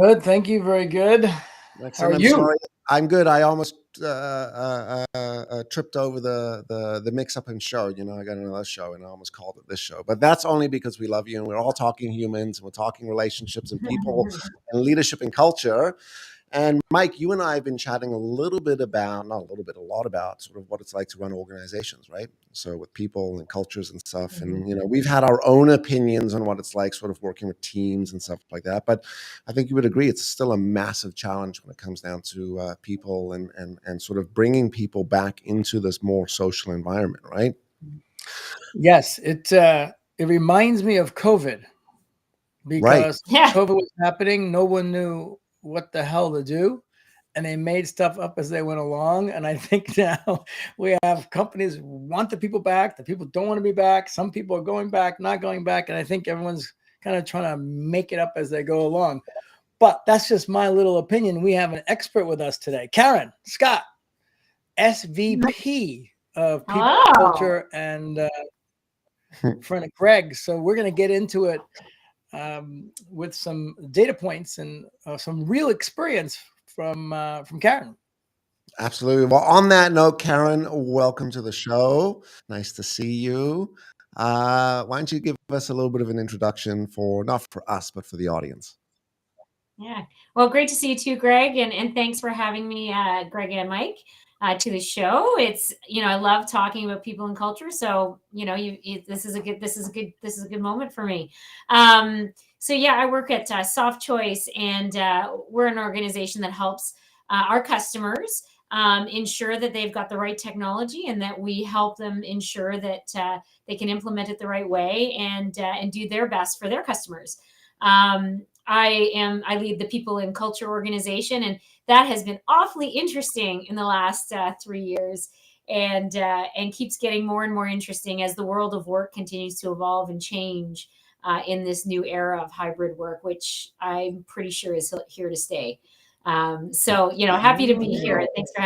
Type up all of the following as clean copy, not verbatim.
Good. Thank you. Very good. How are Excellent. I'm you? sorry. I'm good. I almost tripped over the mix-up in show. I got another show, and I almost called it this show. But that's only because we love you, and we're all talking humans, and we're talking relationships and people and leadership and culture. And Mike, you and I have been chatting a little bit about, not a little bit, a lot about sort of what it's like to run organizations, right? So with people and cultures and stuff. And, we've had our own opinions on what it's like sort of working with teams and stuff like that. But I think you would agree it's still a massive challenge when it comes down to people and sort of bringing people back into this more social environment, right? Yes, it reminds me of COVID Right. because Yeah. COVID was happening. No one knew what the hell to do, and they made stuff up as they went along. And I think now we have companies want the people back. The people don't want to be back. Some people are going back, not going back, and I think everyone's kind of trying to make it up as they go along. But that's just my little opinion. We have an expert with us today, Karen Scott, SVP of People Oh, Culture and friend of Greg. So we're going to get into it with some data points and some real experience from Karen. Absolutely. Well, on that note, Karen, welcome to the show. Nice to see you. Why don't you give us a little bit of an introduction for not for us, but for the audience? yeah. Well, great to see you too, Greg, and thanks for having me, Greg and Mike, to the show. It's I love talking about people and culture, so this is a good moment for me. So yeah, I work at Softchoice, and we're an organization that helps our customers ensure that they've got the right technology, and that we help them ensure that they can implement it the right way and do their best for their customers. I lead the people and culture organization, and that has been awfully interesting in the last 3 years, and keeps getting more and more interesting as the world of work continues to evolve and change in this new era of hybrid work, which I'm pretty sure is here to stay. So happy to be here. Thanks for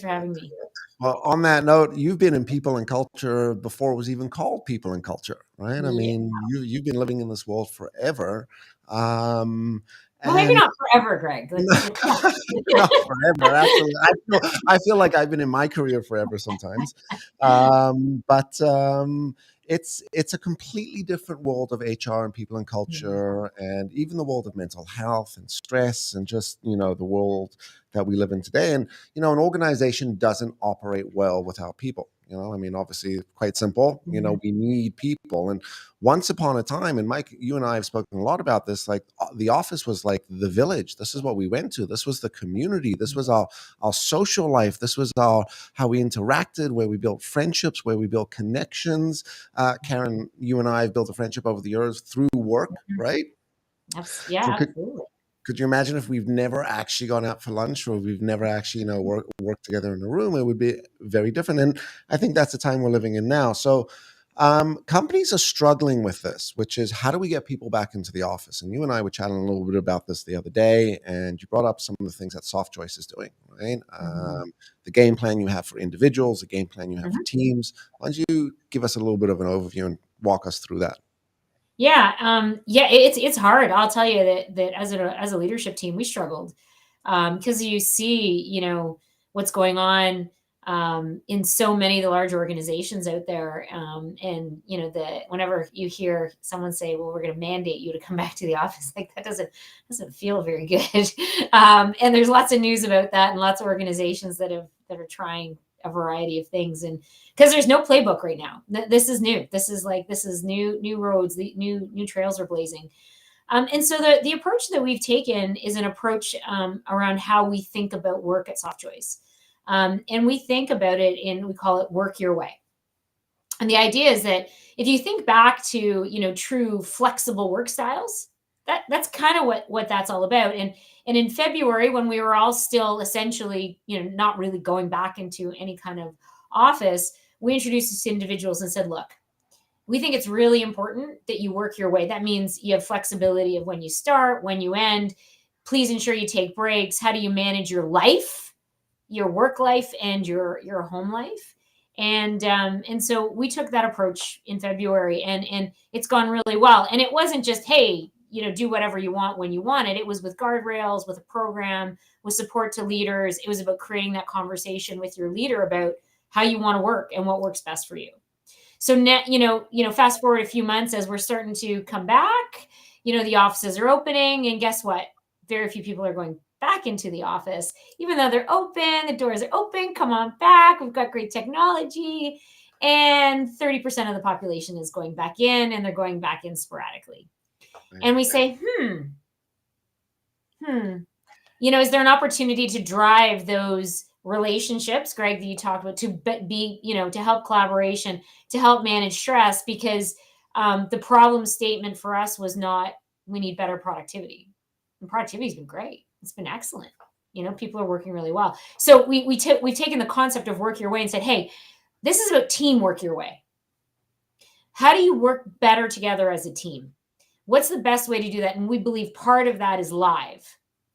having me. Well, on that note, you've been in people and culture before it was even called people and culture, right? I Yeah. mean, you've been living in this world forever. Um, Well, maybe and not forever, Greg. not forever, absolutely. I feel like I've been in my career forever sometimes, but it's a completely different world of HR and people and culture, and even the world of mental health and stress, and just the world that we live in today. And an organization doesn't operate well without people. I mean, obviously, quite simple. We need people, and once upon a time, and Mike, you and I have spoken a lot about this, like the office was like the village. This is what we went to. This was the community. This was our social life. This was our how we interacted, where we built friendships, where we built connections. Karen, you and I have built a friendship over the years through work, right? So Yeah, absolutely. could you imagine if we've never actually gone out for lunch, or we've never actually worked together in a room? It would be very different. And I think that's the time we're living in now. So companies are struggling with this, which is how do we get people back into the office? And you and I were chatting a little bit about this the other day, and you brought up some of the things that Softchoice is doing, right? The game plan you have for individuals, the game plan you have for teams. Why don't you give us a little bit of an overview and walk us through that? Yeah, it's hard. I'll tell you that as a leadership team, we struggled because you see, what's going on in so many of the large organizations out there, and the whenever you hear someone say, "Well, we're going to mandate you to come back to the office," like that doesn't feel very good. And there's lots of news about that, and lots of organizations that are trying a variety of things, and because there's no playbook right now. This is new. This is new roads. The new trails are blazing. And so the approach that we've taken is an approach around how we think about work at Softchoice. And we think about it we call it work your way. And the idea is that if you think back to, true flexible work styles, that's kind of what that's all about. And in February, when we were all still essentially, not really going back into any kind of office, we introduced this to individuals and said, look, we think it's really important that you work your way. That means you have flexibility of when you start, when you end. Please ensure you take breaks. How do you manage your life, your work life, and your home life? And so we took that approach in February, and it's gone really well. And it wasn't just, hey, do whatever you want when you want it. It was with guardrails, with a program, with support to leaders. It was about creating that conversation with your leader about how you want to work and what works best for you. So now, fast forward a few months as we're starting to come back, the offices are opening, and guess what? Very few people are going back into the office, even though they're open, the doors are open, come on back. We've got great technology, and 30% of the population is going back in, and they're going back in sporadically. And we say, is there an opportunity to drive those relationships, Greg, that you talked about, to be, to help collaboration, to help manage stress? Because the problem statement for us was not, we need better productivity. And productivity's been great. It's been excellent. People are working really well. So we've taken the concept of work your way and said, hey, this is about teamwork your way. How do you work better together as a team? What's the best way to do that? And we believe part of that is live.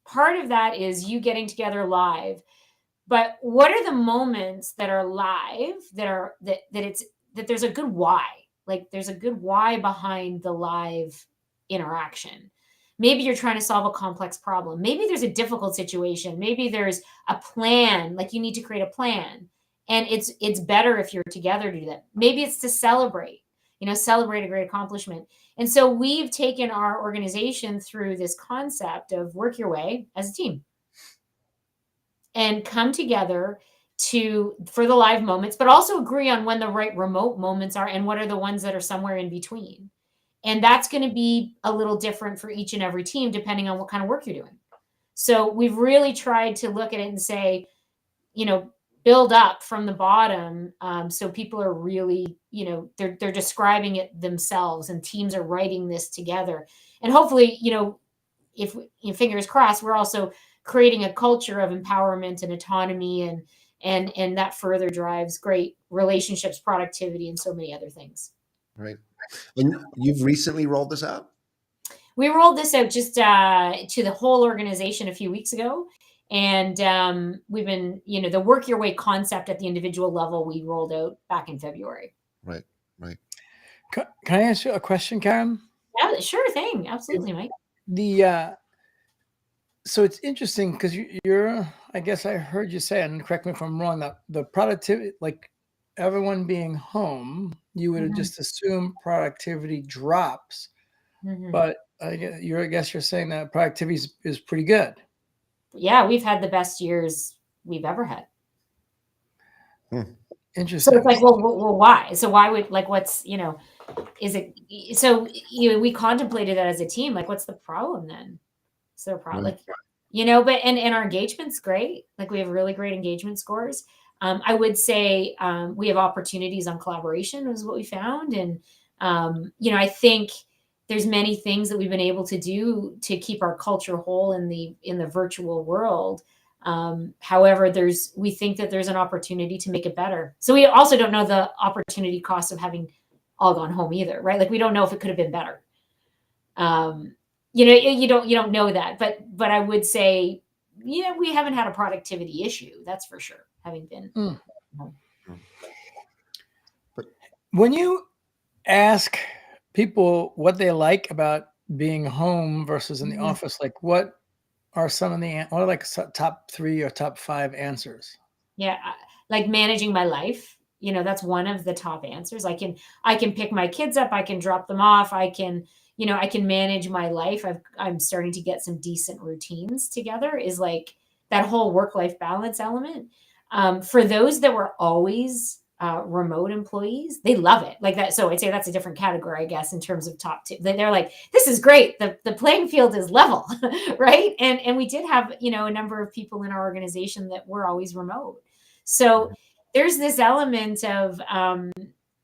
Part of that is you getting together live. But what are the moments that are live that there's a good why? Like there's a good why behind the live interaction. Maybe you're trying to solve a complex problem. Maybe there's a difficult situation. Maybe there's a plan, like you need to create a plan. And it's better if you're together to do that. Maybe it's to celebrate a great accomplishment. And so we've taken our organization through this concept of work your way as a team and come together for the live moments, but also agree on when the right remote moments are and what are the ones that are somewhere in between. And that's going to be a little different for each and every team, depending on what kind of work you're doing. So we've really tried to look at it and say, build up from the bottom. So people are really, they're describing it themselves, and teams are writing this together. And hopefully, if fingers crossed, we're also creating a culture of empowerment and autonomy, and that further drives great relationships, productivity, and so many other things. Right. And you've recently rolled this out? We rolled this out just to the whole organization a few weeks ago. And we've been, the work your way concept at the individual level, we rolled out back in February. Right. Can I ask you a question, Karen? Yeah, sure thing. Absolutely, Mike. So it's interesting because you're, I guess I heard you say, and correct me if I'm wrong, that the productivity, like everyone being home, you would just assume productivity drops. But I guess you're saying that productivity is pretty good. Yeah, we've had the best years we've ever had. Interesting. So it's like, well, why? So why would, like, what's, is it, so, we contemplated that as a team, like, what's the problem then? Is there a problem? Like, but, and our engagement's great. Like, we have really great engagement scores. I would say we have opportunities on collaboration is what we found. And, I think there's many things that we've been able to do to keep our culture whole in the virtual world. However, we think that there's an opportunity to make it better. So we also don't know the opportunity cost of having all gone home either, right? Like we don't know if it could have been better. You don't know that, but I would say, we haven't had a productivity issue. That's for sure. Having been. When you ask people what they like about being home versus in the office, like what are like top 3 or top 5 answers? Yeah. Like managing my life, that's one of the top answers. I can pick my kids up. I can drop them off. I can manage my life. I'm starting to get some decent routines together, is like that whole work-life balance element. For those that were always remote employees, they love it like that. So I'd say that's a different category, I guess, in terms of top 2. They're like, this is great. The playing field is level, right? And we did have, a number of people in our organization that were always remote. So there's this element of,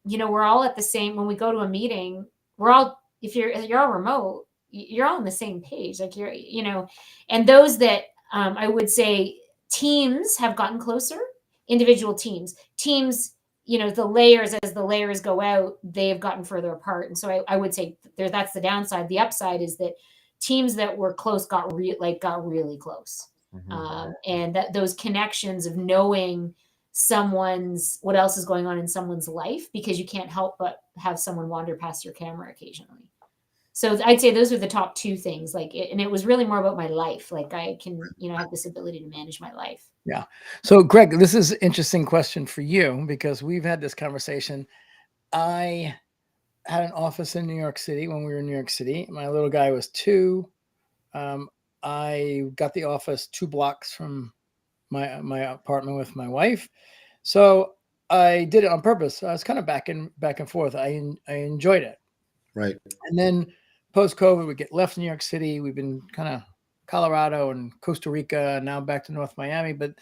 we're all at the same, when we go to a meeting, we're all, if you're all remote, you're all on the same page. Like and those that I would say teams have gotten closer, individual teams, the layers, as the layers go out, they have gotten further apart. And so I would say that's the downside. The upside is that teams that were close got really close. And that those connections of knowing what else is going on in someone's life, because you can't help but have someone wander past your camera occasionally. So I'd say those are the top two things. Like, and it was really more about my life. Like I can, have this ability to manage my life. Yeah. So Greg, this is an interesting question for you because we've had this conversation. I had an office in New York City when we were in New York City. My little guy was 2. I got the office 2 blocks from my apartment with my wife. So I did it on purpose. I was kind of back and forth. I enjoyed it. Right. And then post COVID, we get left New York City. We've been kind of Colorado and Costa Rica, and now back to North Miami. But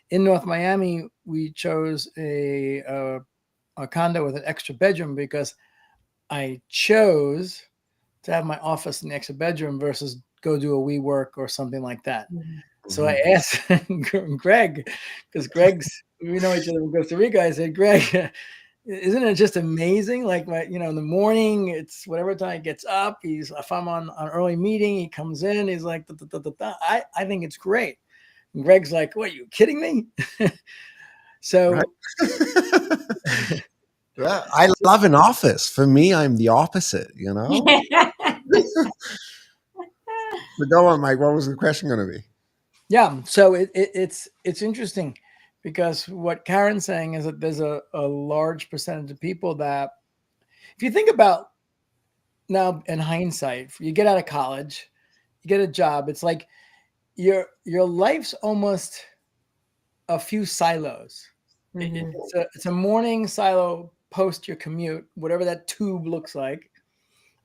in North Miami, we chose a condo with an extra bedroom because I chose to have my office in the extra bedroom versus go do a WeWork or something like that. Mhm. So I asked Greg, because we know each other from Costa Rica. I said, Greg, isn't it just amazing? Like in the morning, it's whatever time he gets up. If I'm on an early meeting, he comes in. He's like, I think it's great. And Greg's like, what? Are you kidding me? So. Right. Yeah, I love an office. For me, I'm the opposite. But go on, Mike. What was the question going to be? Yeah, so it's interesting because what Karen's saying is that there's a large percentage of people that, if you think about now in hindsight, you get out of college, you get a job, it's like your life's almost a few silos. Mhm. It's a morning silo post your commute, whatever that tube looks like.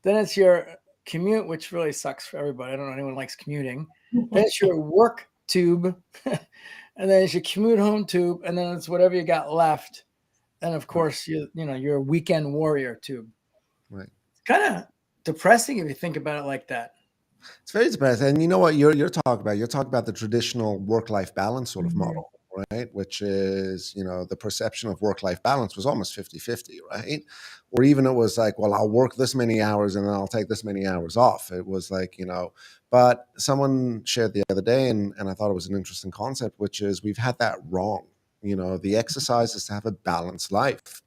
Then it's your commute, which really sucks for everybody. I don't know anyone likes commuting. Then it's your work tube, and then it's your commute home tube, and then it's whatever you got left. And of course, you're a weekend warrior tube. Right. It's kind of depressing if you think about it like that. It's very depressing. And you know what you're talking about? You're talking about the traditional work-life balance sort of model, right? Which is, the perception of work-life balance was almost 50-50, right? Or even it was like, well, I'll work this many hours and then I'll take this many hours off. It was like, but someone shared the other day, and I thought it was an interesting concept, which is we've had that wrong. The exercise is to have a balanced life.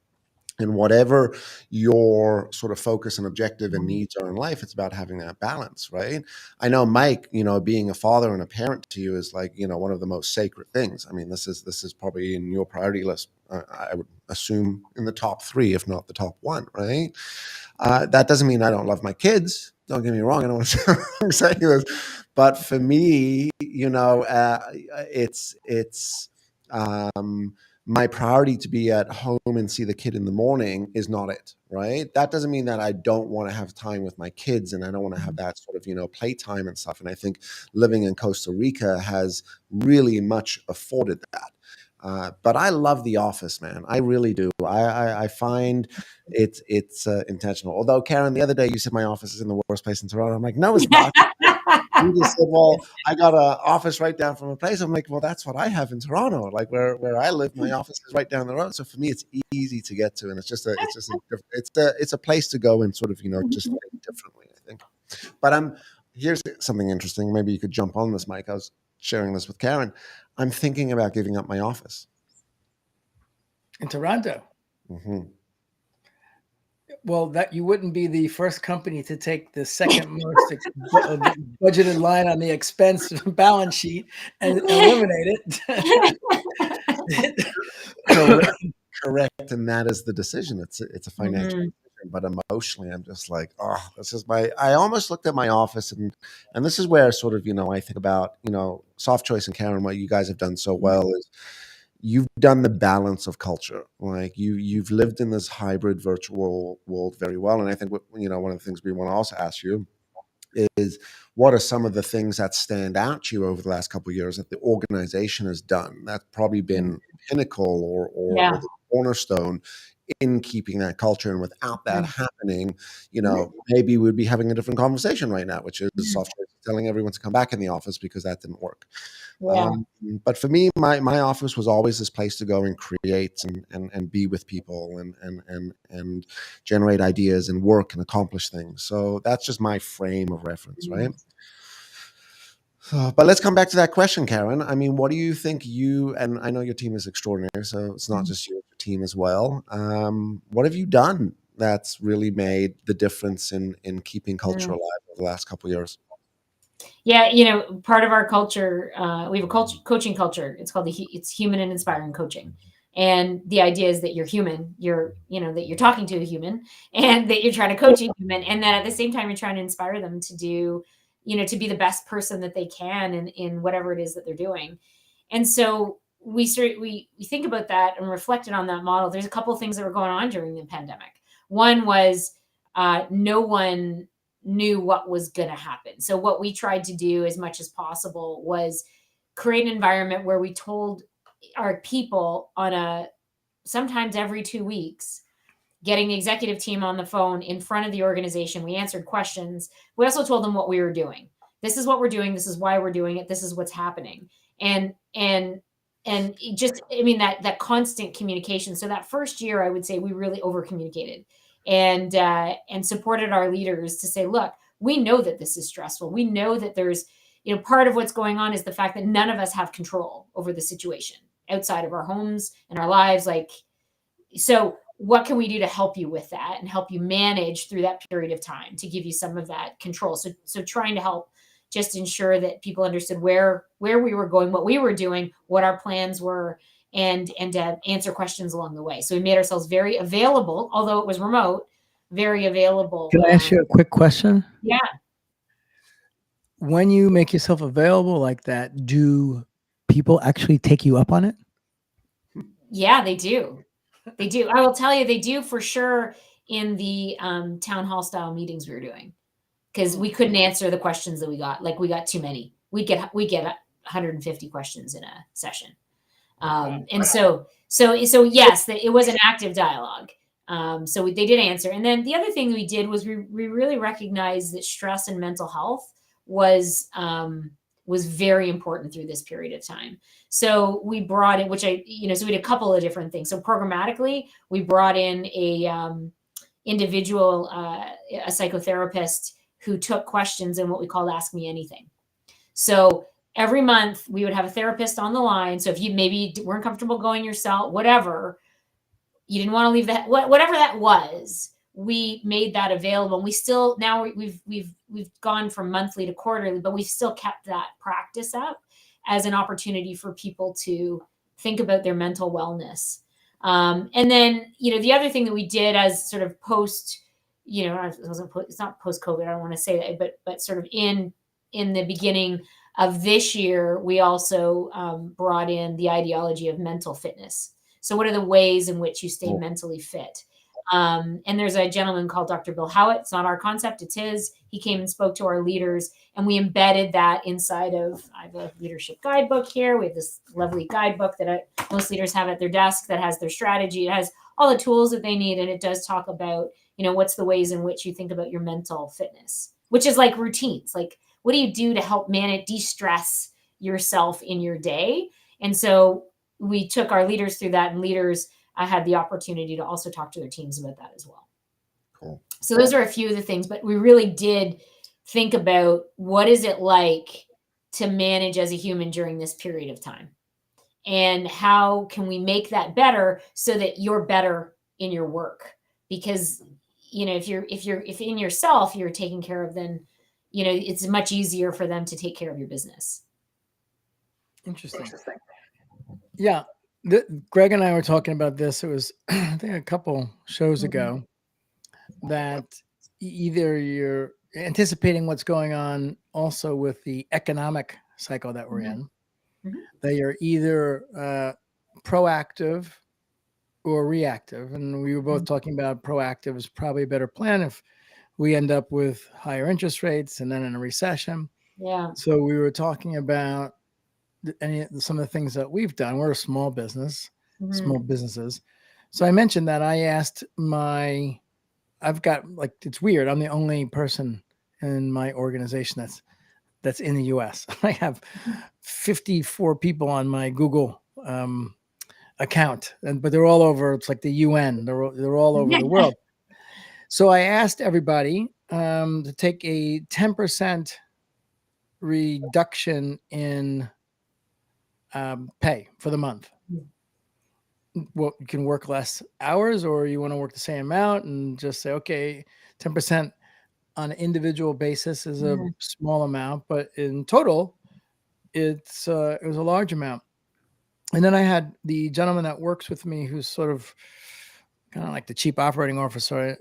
And whatever your sort of focus and objective and needs are in life, it's about having that balance, right? I know, Mike, being a father and a parent to you is like, one of the most sacred things. I mean, this is probably in your priority list. I would assume in the top 3, if not the top 1, right? That doesn't mean I don't love my kids. Don't get me wrong. I don't want to say this, but for me, it's my priority to be at home and see the kid in the morning is not it, right? That doesn't mean that I don't want to have time with my kids and I don't want to have that sort of, playtime and stuff. And I think living in Costa Rica has really much afforded that. But I love the office, man. I really do. I find it's intentional. Although, Karen, the other day you said my office is in the worst place in Toronto. I'm like, no, it's not. You just said, well, I got an office right down from a place. I'm like, well, that's what I have in Toronto. Like where I live, my office is right down the road. So for me, it's easy to get to, and it's a place to go and sort of just think differently, I think. But here's something interesting. Maybe you could jump on this, Mike. I was sharing this with Karen. I'm thinking about giving up my office in Toronto. Mm-hmm. Well, that you wouldn't be the first company to take the second most budgeted line on the expense balance sheet and eliminate it. Correct, and that is the decision. It's a financial decision, but emotionally, I'm just like, oh, this is I almost looked at my office, and this is where sort of I think about Softchoice and Karen. What you guys have done so well is you've done the balance of culture. Like you've lived in this hybrid virtual world very well. And I think one of the things we want to also ask you is what are some of the things that stand out to you over the last couple of years that the organization has done that's probably been pinnacle or the cornerstone in keeping that culture. And without that happening, maybe we'd be having a different conversation right now, which is Softchoice telling everyone to come back in the office because that didn't work. Yeah. But for me, my office was always this place to go and create and be with people and generate ideas and work and accomplish things. So that's just my frame of reference, right? But let's come back to that question, Karen. I mean, what do you think and I know your team is extraordinary, so it's not just your team as well. What have you done, that's really made the difference in keeping culture alive over the last couple of years? Yeah, part of our culture, we have a coaching culture. It's called it's human and inspiring coaching. And the idea is that you're human, that you're talking to a human, and that you're trying to coach a human. And then at the same time, you're trying to inspire them to do, to be the best person that they can in whatever it is that they're doing. And so we think about that and reflected on that model. There's a couple of things that were going on during the pandemic. One was no one knew what was going to happen. So what we tried to do as much as possible was create an environment where we told our people sometimes every 2 weeks, getting the executive team on the phone in front of the organization. We answered questions. We also told them what we were doing. This is what we're doing. This is why we're doing it. This is what's happening. And just, that constant communication. So that first year, I would say we really over communicated and supported our leaders to say, look, we know that this is stressful. We know that there's, part of what's going on is the fact that none of us have control over the situation outside of our homes and our lives. So what can we do to help you with that and help you manage through that period of time to give you some of that control? So trying to help just ensure that people understood where we were going, what we were doing, what our plans were, and answer questions along the way. So we made ourselves very available, although it was remote, very available. Can I ask you a quick question? Yeah. When you make yourself available like that, do people actually take you up on it? Yeah, they do. They do. I will tell you, they do for sure in the town hall style meetings we were doing, because we couldn't answer the questions that we got. Like, we got too many. We get 150 questions in a session. And so yes, it was an active dialogue. So they did answer. And then the other thing we did was we really recognized that stress and mental health was very important through this period of time. So we brought in, so we did a couple of different things. So programmatically, we brought in a individual, a psychotherapist who took questions in what we called Ask Me Anything. So every month we would have a therapist on the line. So if you maybe weren't comfortable going yourself, whatever, you didn't want to leave that, whatever that was, we made that available. And we still, now we've gone from monthly to quarterly, but we've still kept that practice up as an opportunity for people to think about their mental wellness. And then, the other thing that we did as sort of post, it's not post-COVID, I don't want to say that, but sort of in the beginning of this year, we also brought in the ideology of mental fitness. So what are the ways in which you stay mentally fit? And there's a gentleman called Dr. Bill Howitt. It's not our concept, it's his. He came and spoke to our leaders, and we embedded that inside of, I have a leadership guidebook here. We have this lovely guidebook that most leaders have at their desk that has their strategy. It has all the tools that they need. And it does talk about, what's the ways in which you think about your mental fitness, which is like routines. Like, what do you do to help de-stress yourself in your day? And so we took our leaders through that, and leaders had the opportunity to also talk to their teams about that as well. Cool. So those are a few of the things, but we really did think about what is it like to manage as a human during this period of time, and how can we make that better so that you're better in your work? Because, if in yourself you're taken care of, then, it's much easier for them to take care of your business. Interesting. Yeah. Greg and I were talking about this. It was, I think, a couple shows ago, that either you're anticipating what's going on also with the economic cycle that we're in, that you're either proactive or reactive. And we were both talking about proactive is probably a better plan if we end up with higher interest rates and then in a recession. Yeah. So we were talking about some of the things that we've done. We're a small business, small businesses. So I mentioned that I asked I've got, it's weird, I'm the only person in my organization that's in the US. I have 54 people on my Google account, but they're all over. It's like the UN. They're all over the world. So I asked everybody to take a 10% reduction in pay for the month. well, you can work less hours, or you want to work the same amount and just say, okay, 10% on an individual basis is a small amount, but in total, it was a large amount. And then I had the gentleman that works with me, who's sort of kind of like the chief operating officer,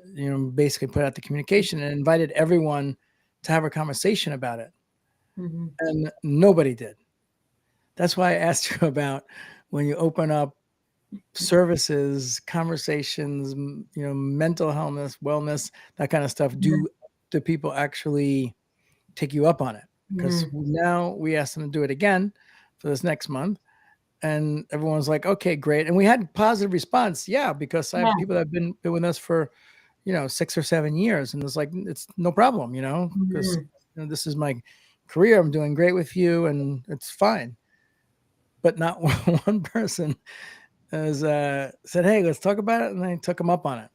basically put out the communication and invited everyone to have a conversation about it. Mm-hmm. And nobody did. That's why I asked you about when you open up services, conversations, mental wellness, that kind of stuff. Do people actually take you up on it? Because now we asked them to do it again for this next month. And everyone's like, okay, great. And we had positive response. Yeah, because I have people that have been with us for, 6 or 7 years. And it's like, it's no problem, because this is my career. I'm doing great with you and it's fine. But not one person has said, hey, let's talk about it. And I took them up on it.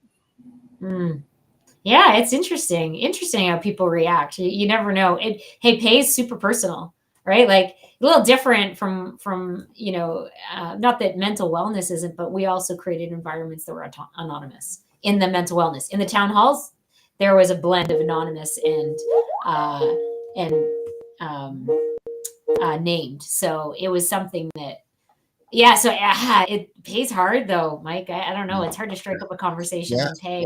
Yeah, it's interesting how people react. You never know. Hey, pay is super personal, right? Like a little different from not that mental wellness isn't, but we also created environments that were anonymous in the mental wellness. In the town halls, there was a blend of anonymous and named. So it was something that, yeah. So it pays hard though, Mike. I don't know. It's hard to strike up a conversation on pay.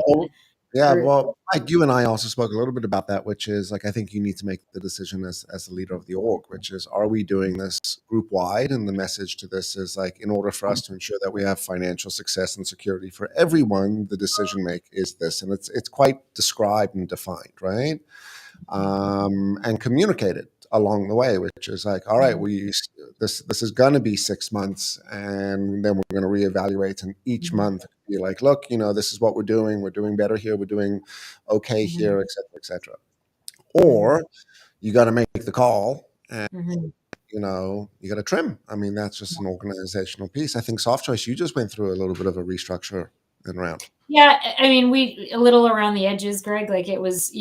Well, Mike, you and I also spoke a little bit about that, which is like, I think you need to make the decision as the leader of the org, which is, are we doing this group wide? And the message to this is like, in order for us to ensure that we have financial success and security for everyone, the decision make is this. And it's quite described and defined, right? And communicated along the way, which is like, all right, this is going to be 6 months, and then we're going to reevaluate. And each month be like, look, this is what we're doing. We're doing better here. We're doing okay here, et cetera, et cetera. Or you got to make the call, and you got to trim. I mean, that's just an organizational piece. I think Softchoice, you just went through a little bit of a restructure in round. Yeah, I mean, we a little around the edges, Greg. Like it was,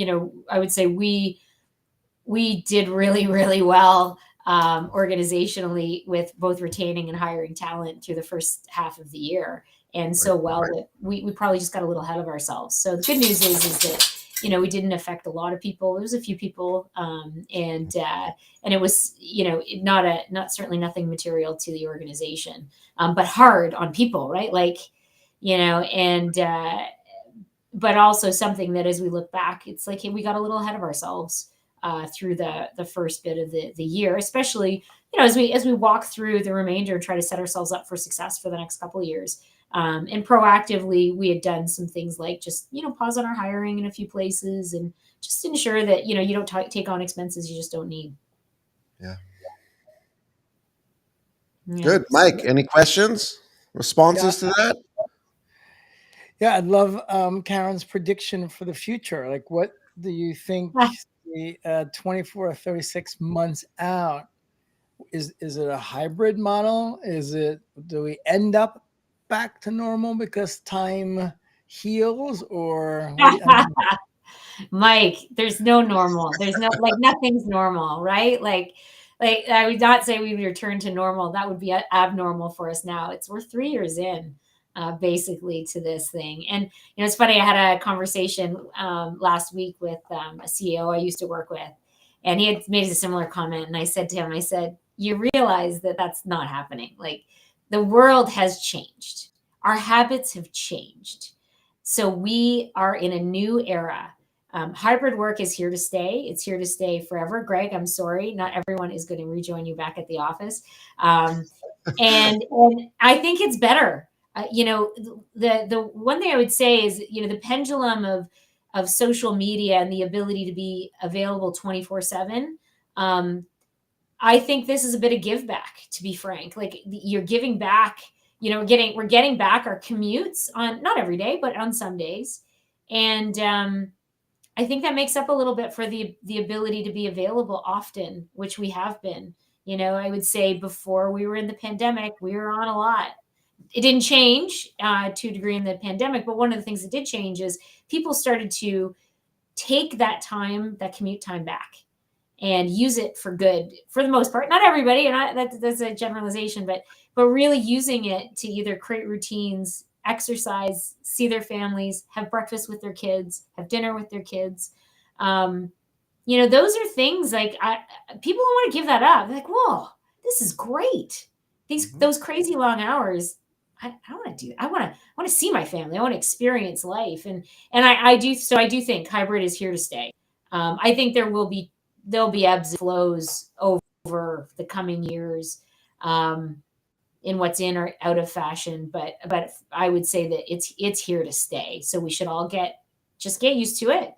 I would say we did really, really well organizationally with both retaining and hiring talent through the first half of the year, and so well that we probably just got a little ahead of ourselves. So the good news is that we didn't affect a lot of people. There was a few people, and it was not certainly nothing material to the organization, but hard on people, right? Like and but also something that as we look back, it's like, hey, we got a little ahead of ourselves through the first bit of the year, especially as we walk through the remainder and try to set ourselves up for success for the next couple of years. And proactively, we had done some things like just pause on our hiring in a few places and just ensure that you don't take on expenses you just don't need. Yeah. Good, Mike. Any questions, responses to that? Yeah, I'd love Karen's prediction for the future. Like, what do you think the 24 or 36 months out? Is it a hybrid model? Do we end up back to normal because time heals, or Mike, there's no normal. There's no nothing's normal, right? Like I would not say we would return to normal. That would be abnormal for us now. We're 3 years in. Basically to this thing. And, it's funny. I had a conversation last week with a CEO I used to work with, and he had made a similar comment. And I said to him, you realize that that's not happening. Like the world has changed. Our habits have changed. So we are in a new era. Hybrid work is here to stay. It's here to stay forever. Greg, I'm sorry. Not everyone is going to rejoin you back at the office. And I think it's better. The one thing I would say is, the pendulum of social media and the ability to be available 24/7. I think this is a bit of give back, to be frank. Like you're giving back, we're getting back our commutes on, not every day, but on some days. And I think that makes up a little bit for the ability to be available often, which we have been. I would say before we were in the pandemic, we were on a lot. It didn't change to a degree in the pandemic, but one of the things that did change is people started to take that commute time back. and use it for good for the most part. Not everybody, and that's a generalization, but really using it to either create routines, exercise, see their families, have breakfast with their kids, have dinner with their kids. Those are things like people don't want to give that up. They're like, whoa, this is great. Those crazy long hours. I want to do. I want to see my family. I want to experience life, and I do. So I do think hybrid is here to stay. I think there'll be ebbs and flows over the coming years, in what's in or out of fashion. But I would say that it's here to stay. So we should all get used to it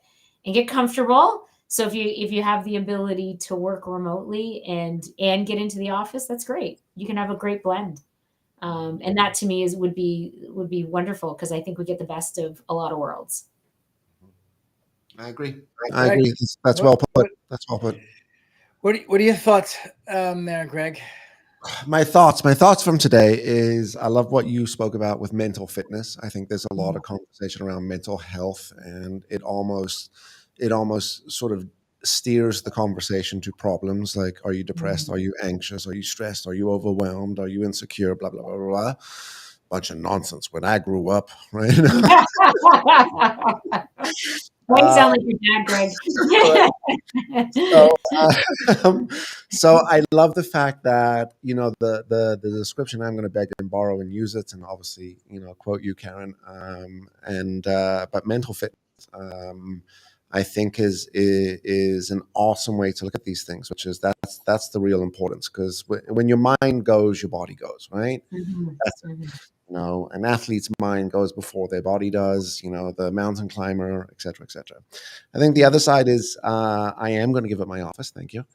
and get comfortable. So if you have the ability to work remotely and get into the office, that's great. You can have a great blend. And that to me would be wonderful, because I think we get the best of a lot of worlds. I agree. Greg, I agree. That's well put. That's well put. What are your thoughts there, Greg? My thoughts from today is I love what you spoke about with mental fitness. I think there's a lot of conversation around mental health, and it almost sort of steers the conversation to problems like, are you depressed? Are you anxious? Are you stressed? Are you overwhelmed? Are you insecure? Blah, blah, blah, blah, blah. Bunch of nonsense when I grew up, right? You sound like your dad, Greg. So I love the fact that, the description, I'm going to beg and borrow and use it, and obviously, quote you, Karen, but mental fitness, I think is an awesome way to look at these things, which is that's the real importance, because when your mind goes, your body goes, right? That's it. An athlete's mind goes before their body does, the mountain climber, et cetera, et cetera. I think the other side is I am going to give up my office. Thank you.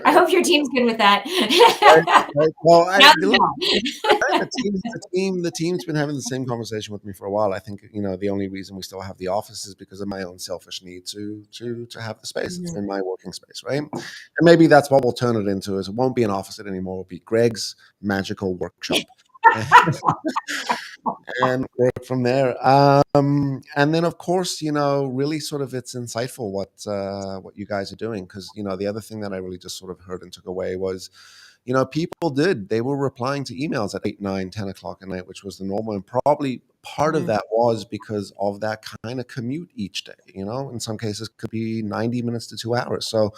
I hope your team's good with that. Right. Well, the team's been having the same conversation with me for a while. I think the only reason we still have the office is because of my own selfish need to have the space. It's been my working space, right? And maybe that's what we'll turn it into. Is it won't be an office anymore. It'll be Greg's magical workshop. And work from there. And then, of course, really sort of it's insightful what you guys are doing, because the other thing that I really just sort of heard and took away was, people they were replying to emails at 8, 9, 10 o'clock at night, which was the normal, and probably part of that was because of that kind of commute each day. In some cases could be 90 minutes to 2 hours. So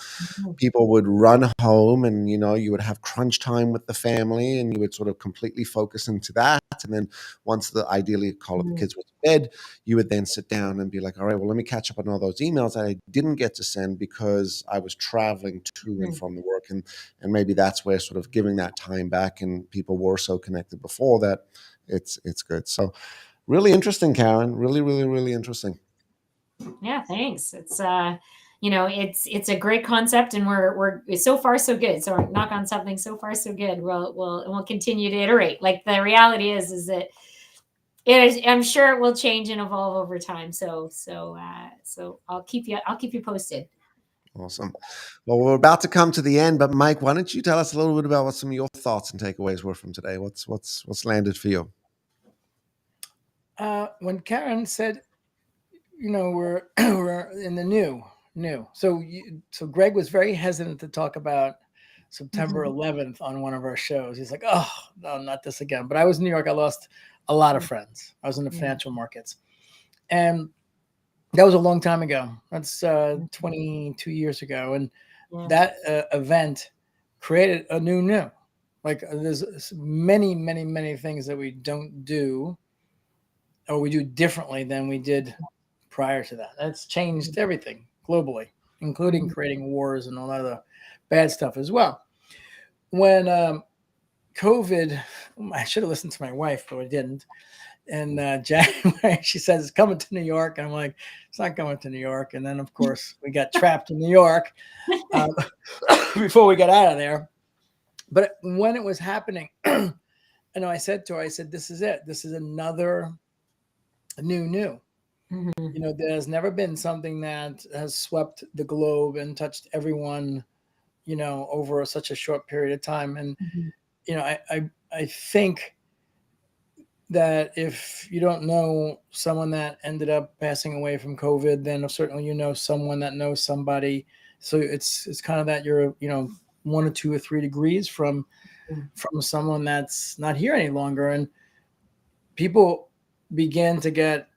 people would run home, and you would have crunch time with the family, and you would sort of completely focus into that. And then once ideally call it the kids were to bed, you would then sit down and be like, all right, well, let me catch up on all those emails that I didn't get to send because I was traveling to and from the work. And maybe that's where sort of giving that time back, and people were so connected before that it's good. So really interesting, Karen. Really, really, really interesting. Yeah, thanks. It's it's a great concept, and we're so far so good. So knock on something, so far so good. We'll continue to iterate. Like, the reality is that I'm sure it will change and evolve over time. So I'll keep you posted. Awesome. Well, we're about to come to the end, but Mike, why don't you tell us a little bit about what some of your thoughts and takeaways were from today? What's landed for you? When Karen said, we're in the new. So Greg was very hesitant to talk about September 11th on one of our shows. He's like, oh, no, not this again. But I was in New York. I lost a lot of friends. I was in the financial markets. And that was a long time ago. That's 22 years ago. And that event created a new. Like, there's many, many, many things that we don't do, or we do differently than we did prior to that. That's changed everything globally, including creating wars and all that other bad stuff as well. When COVID, I should have listened to my wife, but I didn't. In January, she says it's coming to New York. And I'm like, it's not coming to New York. And then, of course, we got trapped in New York before we got out of there. But when it was happening, I said to her, this is it. This is another new. There's never been something that has swept the globe and touched everyone, over such a short period of time. And, I think that if you don't know someone that ended up passing away from COVID, then certainly you know someone that knows somebody. So it's kind of that you're 1 or 2 or 3 degrees from someone that's not here any longer, and people begin to get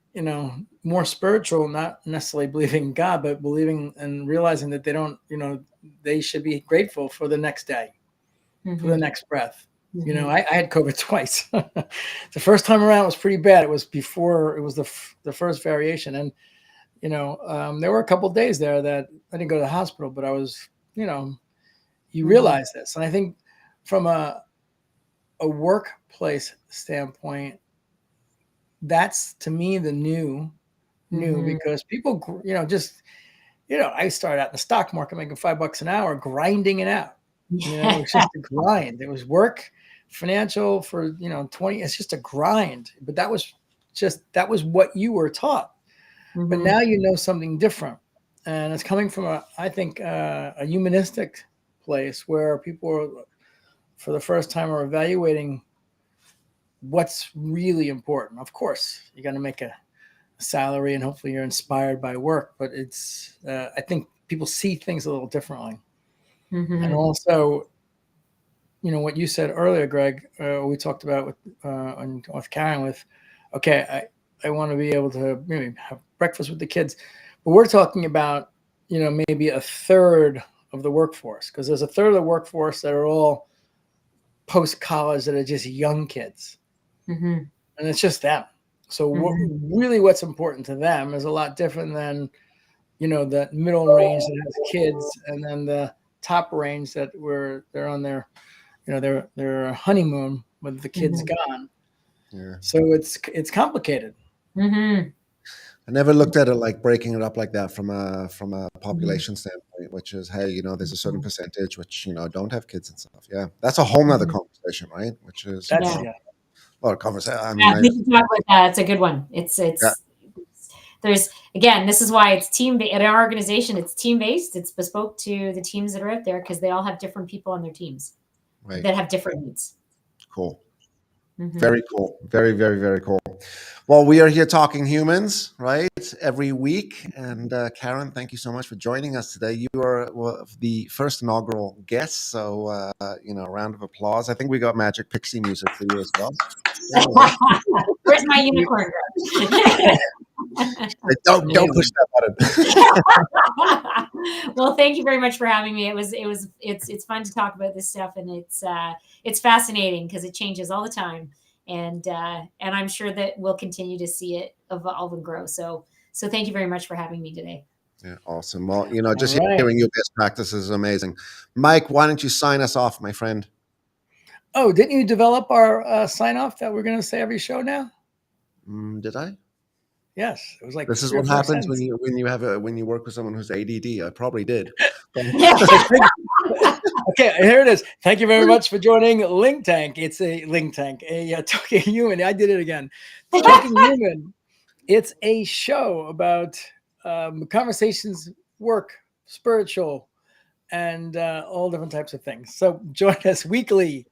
more spiritual, not necessarily believing in God, but believing and realizing that they don't they should be grateful for the next day, for the next breath. I had COVID twice. The first time around was pretty bad. It was before, it was the first variation. And, there were a couple of days there that I didn't go to the hospital, but I was, you realize this. And I think from a workplace standpoint, that's to me the new, because people, I started out in the stock market making $5 an hour, grinding it out. It was just a grind. It was work, financial for 20. It's just a grind. But that was what you were taught. But now you know something different, and it's coming from I think a humanistic place where people are, for the first time, are evaluating what's really important. Of course, you got to make a salary, and hopefully you're inspired by work. But it's I think people see things a little differently. And also, what you said earlier, Greg, we talked about with Karen, with, okay, I want to be able to maybe have breakfast with the kids, but we're talking about, maybe a third of the workforce, because there's a third of the workforce that are all post-college, that are just young kids. And it's just them. So what's important to them is a lot different than, the middle range that has kids, and then the top range that they're on their their honeymoon with the kids gone. Yeah. So it's complicated. I never looked at it like breaking it up like that from a population standpoint, which is, hey, there's a certain percentage which don't have kids and stuff. Yeah, that's a whole nother conversation, right? Which is a lot of conversation. I mean, we can talk about that. It's a good one. It's there's, again, this is why it's at our organization, it's team-based. It's bespoke to the teams that are out there, because they all have different people on their teams that have different needs. Cool. Very cool. Very, very, very cool. Well, we are here talking humans, right, every week. And Karen, thank you so much for joining us today. You are the first inaugural guest. So, a round of applause. I think we got magic pixie music for you as well. Where's my unicorn? Don't push that button. Well, thank you very much for having me. It's fun to talk about this stuff, and it's fascinating because it changes all the time, and I'm sure that we'll continue to see it evolve and grow. So thank you very much for having me today. Yeah, awesome. Well, just hearing your best practices is amazing. Mike, why don't you sign us off, my friend? Oh, didn't you develop our sign off that we're going to say every show now? Did I? Yes, it was like this is what happens when you work with someone who's ADD. I probably did. Okay, here it is. Thank you very much for joining Link Tank. It's a Link Tank, a Talking Human. I did it again. Talking Human. It's a show about conversations, work, spiritual, and all different types of things. So join us weekly.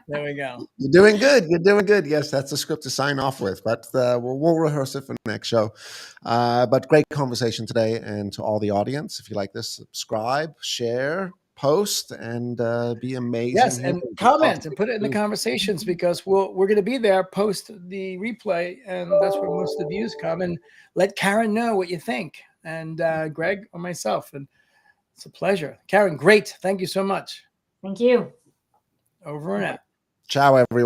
There we go. You're doing good. You're doing good. Yes, that's the script to sign off with, but we'll rehearse it for the next show. But great conversation today. And to all the audience, if you like this, subscribe, share, post, and be amazing. Yes, and comment and put it in the conversations, because we're going to be there post the replay, and that's where most of the views come. And let Karen know what you think, and Greg or myself. And it's a pleasure. Karen, great. Thank you so much. Thank you. Over and out. Ciao, everyone.